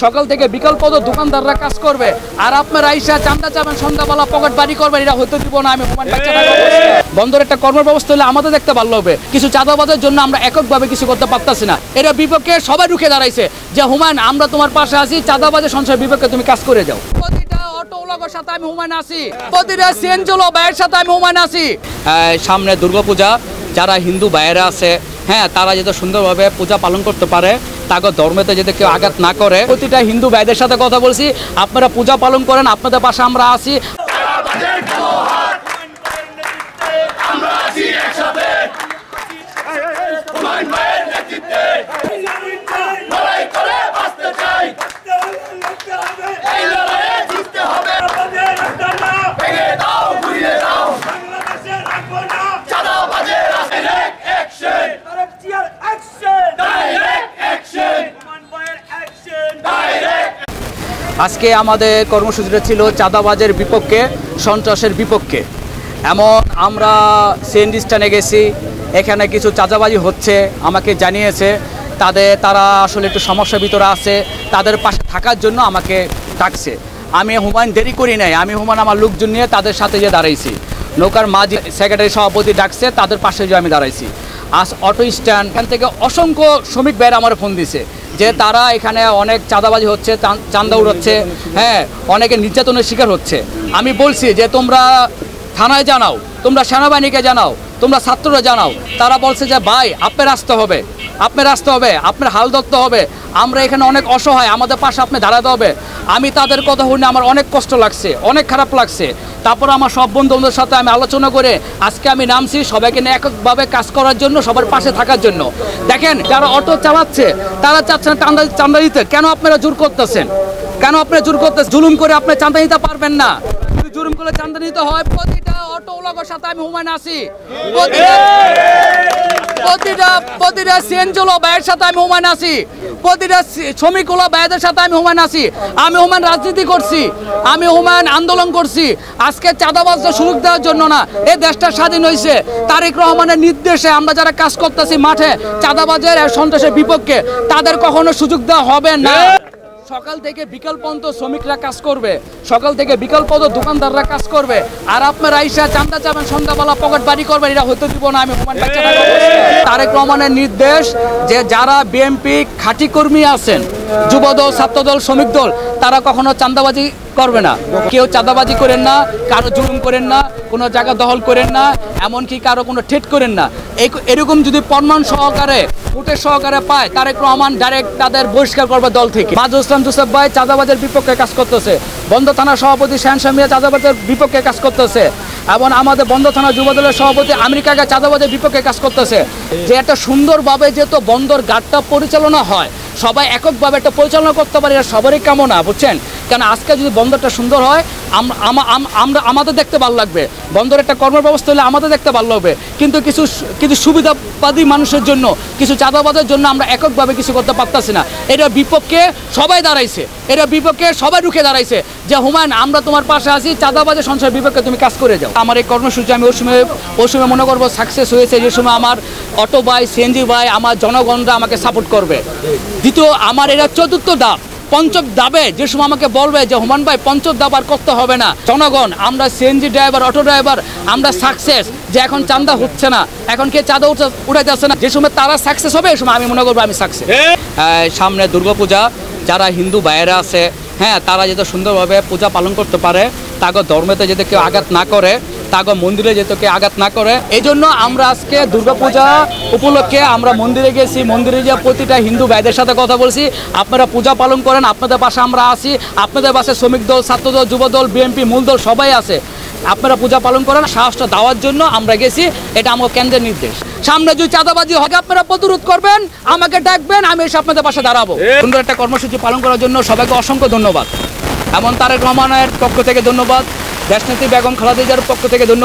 সকাল থেকে বিকাল পর্যন্ত দোকানদাররা কাজ করবে, আর আপনারা আইসা চান্দা চাবেন, সন্ধ্যাবেলা পকেট বাড়ি করবেন, এটা হতে দিব না। আমি হুমায়ুন বাচ্চা বন্দর একটা কর্মব্যবস্থা হলে আমাদের দেখতে ভালো হবে। কিছু চাঁদাবাজের জন্য আমরা এককভাবে কিছু করতে পারতাছি না। এটা বিপক্ষে সবাই রুখে দাঁড়াইছে যে হুমায়ুন আমরা তোমার পাশে আছি, চাঁদাবাজের সংসারের বিপক্ষে তুমি কাজ করে যাও। প্রতিটা অটোওয়ালার সাথে আমি হুমায়ুন আছি, প্রতিটা সিএনজিওয়ালা ভাইয়ের সাথে আমি হুমায়ুন আছি। সামনে দুর্গাপূজা, যারা হিন্দু ভাইয়েরা আছে, হ্যাঁ, তারা যাতে সুন্দরভাবে পূজা পালন করতে পারে, তাকে ধর্মেতে যাতে কেউ আঘাত না করে। প্রতিটা হিন্দু ভাইদের সাথে কথা বলছি, আপনারা পূজা পালন করেন, আপনাদের পাশে আমরা আছি। আজকে আমাদের কর্মসূচিটা ছিল চাঁদাবাজের বিপক্ষে, সন্ত্রাসের বিপক্ষে। এমন আমরা সিএনজি স্ট্যান্ডে গেছি, এখানে কিছু চাঁদাবাজি হচ্ছে, আমাকে জানিয়েছে তারা আসলে একটু সমস্যার ভিতরে আছে, তাদের পাশে থাকার জন্য আমাকে ডাকছে। আমি হুমায়ুন দেরি করি নাই, আমি হুমায়ুন আমার লোকজন নিয়ে তাদের সাথে যে দাঁড়াইছি। নৌকার মাঝি সেক্রেটারি সভাপতি ডাকছে, তাদের পাশে যে আমি দাঁড়াইছি। আজ অটো স্ট্যান্ড এখান থেকে অসংখ্য শ্রমিক ভাইয়েরা আমার ফোন দিছে যে তারা এখানে অনেক চাঁদাবাজি হচ্ছে, চাঁদা উড়াচ্ছে, হ্যাঁ, অনেকে নির্যাতনের শিকার হচ্ছে। আমি বলছি যে তোমরা থানায় জানাও, তোমরা সেনাবাহিনীকে জানাও, তোমরা ছাত্ররা জানাও। তারা বলছে যে ভাই আপনার আসতে হবে, আপনার হাল ধরতে হবে, আমরা এখানে অনেক অসহায়, আমাদের পাশে আপনি দাঁড়াতে হবে। আমি তাদের কথা শুনে আমার অনেক কষ্ট লাগছে, অনেক খারাপ লাগছে। তারপর আমার সব বন্ধুদের সাথে আমি আলোচনা করে আজকে আমি নামছি সবাইকে নিয়ে এককভাবে কাজ করার জন্য, সবার পাশে থাকার জন্য। দেখেন, যারা অটো চালাচ্ছে তারা চাচ্ছেন চাঁদা দিতে, কেন আপনারা জোর করতেছেন? জুলুম করে আপনি চাঁদা নিতে পারবেন না, জুলুম করে চাঁদা নিতে হয়। প্রতিটা অটোওয়ালার সাথে আমি হুমায়ুন আছি, প্রতিটা সিএনজিওয়ালা ভাইয়ের সাথে আমি হুমায়ুন আছি, প্রতিটা শ্রমিকওয়ালা ভাইদের সাথে আমি হুমায়ুন আছি। আমি হুমায়ুন রাজনীতি করছি, আমি হুমায়ুন আন্দোলন করছি। আজকে চাঁদাবাজদের সুযোগ দেওয়ার জন্য না, এই দেশটা স্বাধীন হয়েছে তারেক রহমানের নির্দেশে। আমরা যারা কাজ করতেছি মাঠে চাঁদাবাজের আর সন্ত্রাসের বিপক্ষে, তাদের কখনো সুযোগ দেওয়া হবে না। সকাল থেকে বিকাল পর্যন্ত শ্রমিকরা কাজ করবে, সকাল থেকে বিকাল পর্যন্ত দোকানদাররা কাজ করবে, আর আপনারা আইসা চান্দা চাবেন, সন্ধ্যাবেলা পকেট বাড়ি করবেন, এটা হতে দিব না। আমি হুমায়ুন বাচ্চা তারেক রহমানের নির্দেশ যে যারা বিএনপি খাঁটি কর্মী আছেন, যুবদল, ছাত্রদল, শ্রমিক দল, তারা কখনো চাঁদাবাজি করবে না। কেউ চাঁদাবাজি করেন না, কারো জুলুম করেন না, কোনো জায়গা দখল করেন না, এমনকি কারো কোনো ঠেট করেন না। এরকম যদি প্রমাণ সহকারে, ফুটেজ সহকারে পায়, তারেক রহমান ডাইরেক্ট তাদের বহিষ্কার করবে দল থেকে। মাজুল ইসলাম জোসেফ ভাই চাঁদাবাজের বিপক্ষে কাজ করতেছে, বন্দর থানার সভাপতি শাহনশাহ মিয়া চাঁদাবাজের বিপক্ষে কাজ করতেছে, এবং আমাদের বন্দর থানা যুবদলের সভাপতি আমেরিকা চাঁদাবাজের বিপক্ষে কাজ করতেছে। যে একটা সুন্দরভাবে যেহেতু বন্দর ঘাটটা পরিচালনা হয়, সবাই এককভাবে একটা পরিচালনা করতে পারে, এটা সবারই কামনা, বুঝছেন? কেন আজকে যদি বন্দরটা সুন্দর হয়, আমাদের দেখতে ভালো লাগবে, বন্দর একটা কর্মব্যবস্থা হলে আমাদের দেখতে ভালো হবে। কিন্তু কিছু সুবিধাবাদী মানুষের জন্য, কিছু চাঁদাবাজের জন্য আমরা এককভাবে কিছু করতে পারতাছি না। এটা বিপক্ষে সবাই দাঁড়াইছে, এটা বিপক্ষে সবাই রুখে দাঁড়াইছে যে হুমায়ুন আমরা তোমার পাশে আছি, চাঁদাবাজের সংসারের বিপক্ষে তুমি কাজ করে যাও। আমার এই কর্মসূচি আমি ওই সময় মনে করবো সাকসেস হয়েছে, যে সময় আমার অটো ভাই, সিএনজি ভাই, আমার জনগণরা আমাকে সাপোর্ট করবে। দ্বিতীয়, আমার এটা চতুর্থ ধাপ। পঞ্চম ধাপে যে সময় আমাকে বলবে যে হুমায়ুন ভাই পঞ্চম ধাপ আর করতে হবে না, জনগণ, আমরা সিএনজি ড্রাইভার, অটো ড্রাইভার, আমরা সাকসেস, যে এখন চাঁদা হচ্ছে না, এখন কে চাঁদা উঠাইতে আসছে না, যে সময় তারা সাকসেস হবে, এই সময় আমি মনে করবো আমি সাকসেস। সামনে দুর্গাপূজা, যারা হিন্দু ভাইয়েরা আছে, হ্যাঁ, তারা যাতে সুন্দরভাবে পূজা পালন করতে পারে, তাকে ধর্মেতে যাতে কেউ আঘাত না করে, তাকে মন্দিরে যেতে কেউ আঘাত না করে, এই জন্য আমরা আজকে দুর্গাপূজা উপলক্ষে আমরা মন্দিরে গেছি। মন্দিরে গিয়ে প্রতিটা হিন্দু ভাইদের সাথে কথা বলছি, আপনারা পূজা পালন করেন, আপনাদের পাশে আমরা আছি, আপনাদের পাশে শ্রমিক দল, ছাত্রদল, যুবদল, বিএনপি, মূলদল সবাই আছে, আপনারা পূজা পালন করেন। সাহসটা দেওয়ার জন্য আমরা গেছি, এটা আমার কেন্দ্রের নির্দেশ। সামনে যদি চাঁদাবাজি হয় আপনারা প্রতিরোধ করবেন, আমাকে ডাকবেন, আমি এসে আপনাদের পাশে দাঁড়াবো। সুন্দর একটা কর্মসূচি পালন করার জন্য সবাইকে অসংখ্য ধন্যবাদ। এমন তারেক রহমানের পক্ষ থেকে ধন্যবাদ, দেশনেত্রী বেগম খালেদা জিয়ার পক্ষ থেকে ধন্যবাদ।